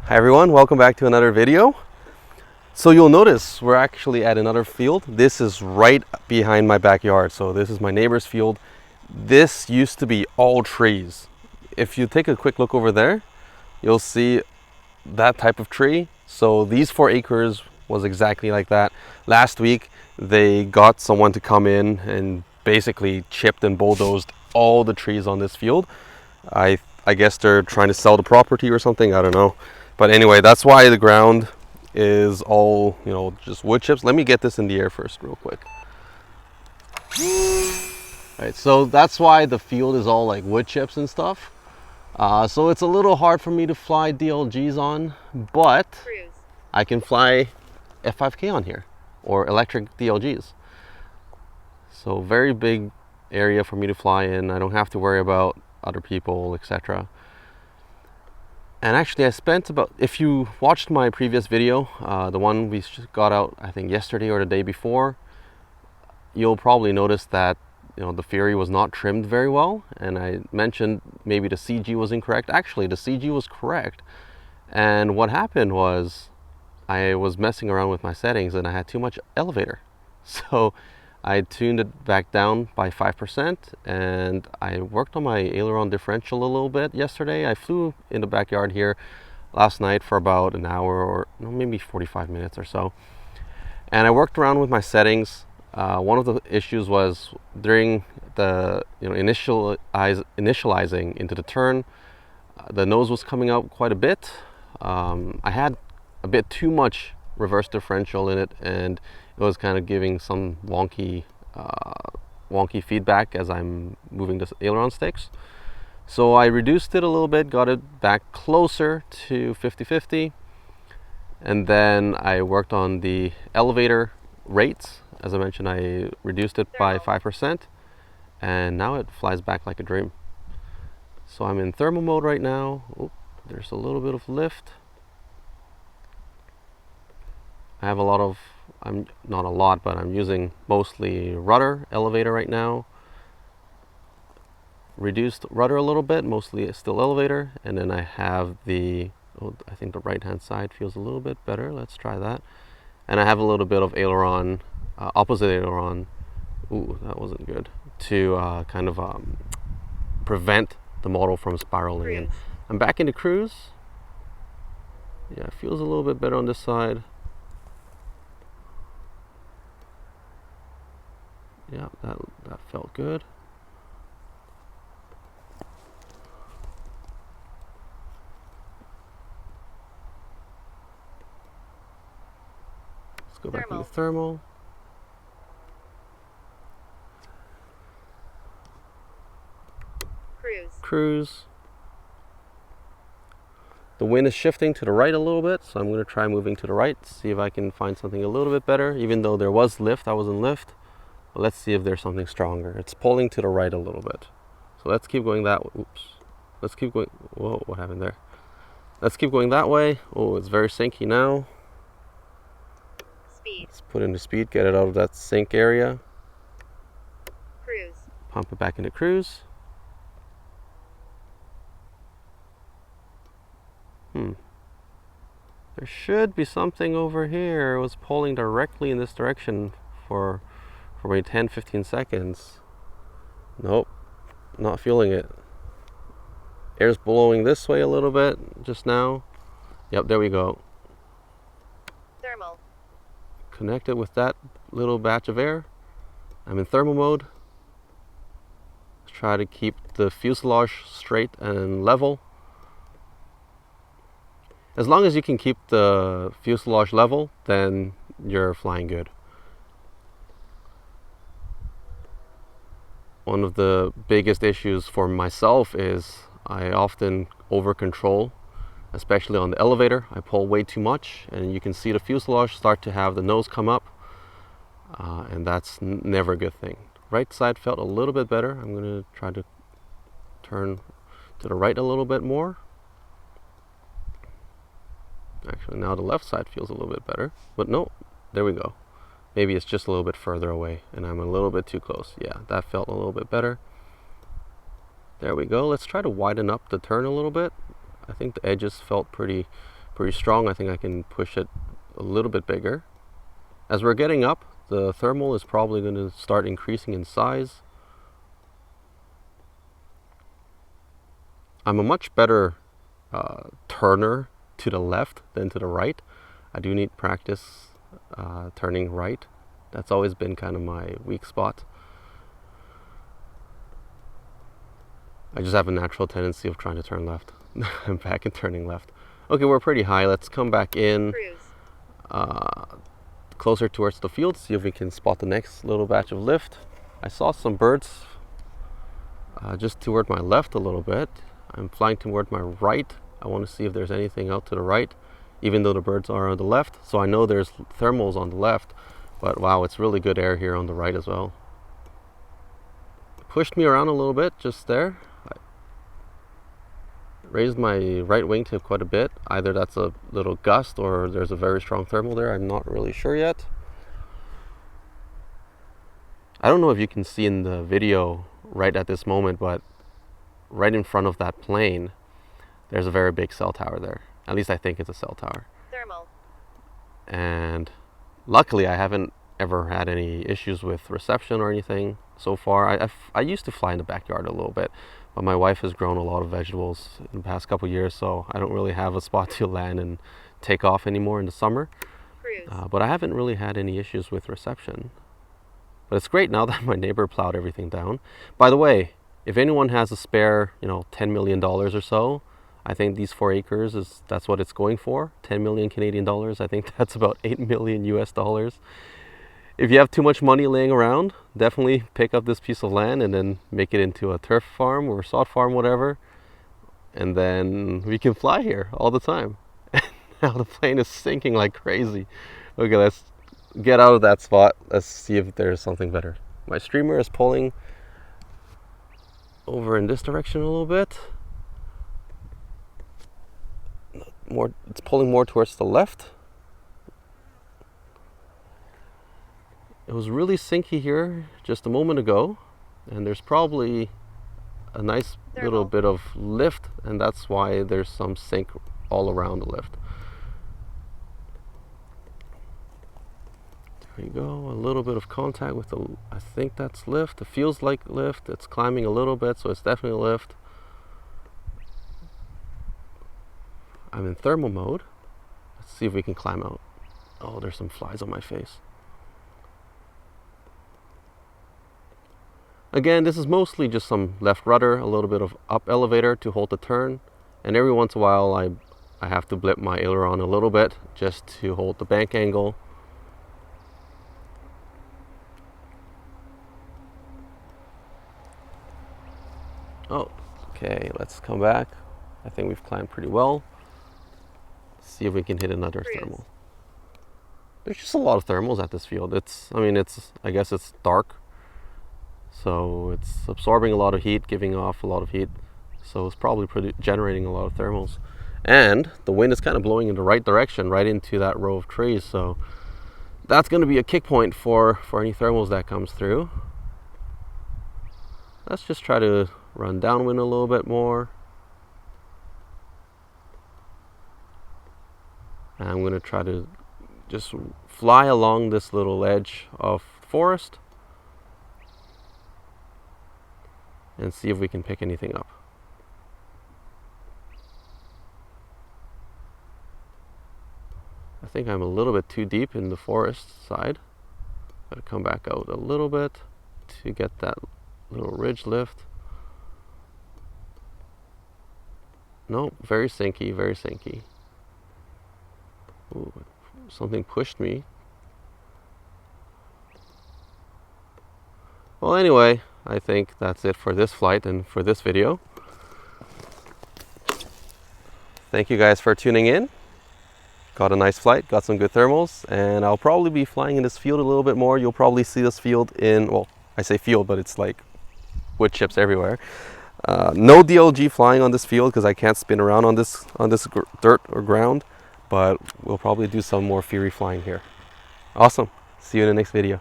Hi everyone, welcome back to another video. So you'll notice we're actually at another field. This is right behind my backyard. So this is my neighbor's field. This used to be all trees. If you take a quick look over there, you'll see that type of tree. So these 4 acres was exactly like that. Last week they got someone to come in and basically chipped and bulldozed all the trees on this field. I guess they're trying to sell the property or something, I don't know. But anyway, that's why the ground is all, just wood chips. Let me get this in the air first real quick. Right, so that's why the field is all like wood chips and stuff. So it's a little hard for me to fly DLGs on, but I can fly F5K on here, or electric DLGs. So very big area for me to fly in. I don't have to worry about other people, etc. And actually I spent about, if you watched my previous video, the one we got out I think yesterday or the day before, you'll probably notice that the Fury was not trimmed very well, and I mentioned maybe the CG was incorrect. Actually the CG was correct, and what happened was I was messing around with my settings and I had too much elevator. So I tuned it back down by 5%, and I worked on my aileron differential a little bit yesterday. I flew in the backyard here last night for about an hour or maybe 45 minutes or so. And I worked around with my settings. One of the issues was during the initializing into the turn, the nose was coming out quite a bit. I had a bit too much reverse differential in it, and it was kind of giving some wonky feedback as I'm moving the aileron sticks. So I reduced it a little bit, got it back closer to 50-50, and then I worked on the elevator rates. As I mentioned, I reduced it by 5%, and now it flies back like a dream. So I'm in thermal mode right now. Oop, there's a little bit of lift. I have not a lot, but I'm using mostly rudder elevator right now. Reduced rudder a little bit, mostly still elevator. And then I have I think the right hand side feels a little bit better. Let's try that. And I have a little bit of aileron, opposite aileron. Ooh, that wasn't good. To kind of prevent the model from spiraling in. I'm back into cruise. Yeah, it feels a little bit better on this side. Yeah, that felt good. Let's go back into thermal. Cruise. The wind is shifting to the right a little bit, so I'm going to try moving to the right, see if I can find something a little bit better. Even though there was lift, I was in lift. But let's see if there's something stronger. It's pulling to the right a little bit. So let's keep going that way. Oops. Let's keep going. Whoa, what happened there? Let's keep going that way. Oh, it's very sinky now. Speed. Let's put in the speed, get it out of that sink area. Cruise. Pump it back into cruise. There should be something over here. It was pulling directly in this direction for maybe 10-15 seconds. Nope, not feeling it. Air's blowing this way a little bit just now. Yep, there we go. Thermal. Connected with that little batch of air. I'm in thermal mode. Let's try to keep the fuselage straight and level. As long as you can keep the fuselage level, then you're flying good. One of the biggest issues for myself is I often over control, especially on the elevator. I pull way too much, and you can see the fuselage start to have the nose come up, and that's never a good thing. Right side felt a little bit better. I'm going to try to turn to the right a little bit more. Actually, now the left side feels a little bit better, but no, there we go. Maybe it's just a little bit further away and I'm a little bit too close. Yeah, that felt a little bit better. There we go. Let's try to widen up the turn a little bit. I think the edges felt pretty pretty strong. I think I can push it a little bit bigger. As we're getting up, the thermal is probably going to start increasing in size. I'm a much better turner to the left than to the right. I do need practice turning right. That's always been kind of my weak spot. I just have a natural tendency of trying to turn left. I'm back and turning left. Okay, we're pretty high. Let's come back in closer towards the field, see if we can spot the next little batch of lift. I saw some birds just toward my left a little bit. I'm flying toward my right. I want to see if there's anything out to the right, even though the birds are on the left. So I know there's thermals on the left, but wow, it's really good air here on the right as well. Pushed me around a little bit just there. Raised my right wingtip quite a bit. Either that's a little gust or there's a very strong thermal there. I'm not really sure yet. I don't know if you can see in the video right at this moment, but right in front of that plane, there's a very big cell tower there. At least I think it's a cell tower. Thermal. And luckily I haven't ever had any issues with reception or anything so far. I used to fly in the backyard a little bit, but my wife has grown a lot of vegetables in the past couple years, so I don't really have a spot to land and take off anymore in the summer. But I haven't really had any issues with reception. But it's great now that my neighbor plowed everything down. By the way, if anyone has a spare, $10 million or so, I think these 4 acres that's what it's going for. 10 million Canadian dollars. I think that's about 8 million US dollars. If you have too much money laying around, definitely pick up this piece of land and then make it into a turf farm or sod farm, whatever. And then we can fly here all the time. Now the plane is sinking like crazy. Okay, let's get out of that spot. Let's see if there's something better. My streamer is pulling over in this direction a little bit. It's pulling more towards the left. It was really sinky here just a moment ago, and there's probably a nice little bit of lift, and that's why there's some sink all around the lift. There you go, a little bit of contact with I think that's lift. It feels like lift. It's climbing a little bit, so it's definitely lift. I'm in thermal mode. Let's see if we can climb out. Oh, there's some flies on my face. Again, this is mostly just some left rudder, a little bit of up elevator to hold the turn, and every once in a while I have to blip my aileron a little bit just to hold the bank angle. Oh, okay, let's come back. I think we've climbed pretty well. See if we can hit another thermal. There's just a lot of thermals at this field. I guess it's dark. So it's absorbing a lot of heat, giving off a lot of heat. So it's probably generating a lot of thermals. And the wind is kind of blowing in the right direction, right into that row of trees. So that's going to be a kick point for any thermals that comes through. Let's just try to run downwind a little bit more. And I'm going to try to just fly along this little edge of forest and see if we can pick anything up. I think I'm a little bit too deep in the forest side. Gotta come back out a little bit to get that little ridge lift. No, very sinky, very sinky. Ooh, something pushed me. Well, anyway, I think that's it for this flight and for this video. Thank you guys for tuning in. Got a nice flight, got some good thermals, and I'll probably be flying in this field a little bit more. You'll probably see this field in, well, I say field, but it's like wood chips everywhere. No DLG flying on this field because I can't spin around on this dirt or ground, but we'll probably do some more Fury flying here. Awesome. See you in the next video.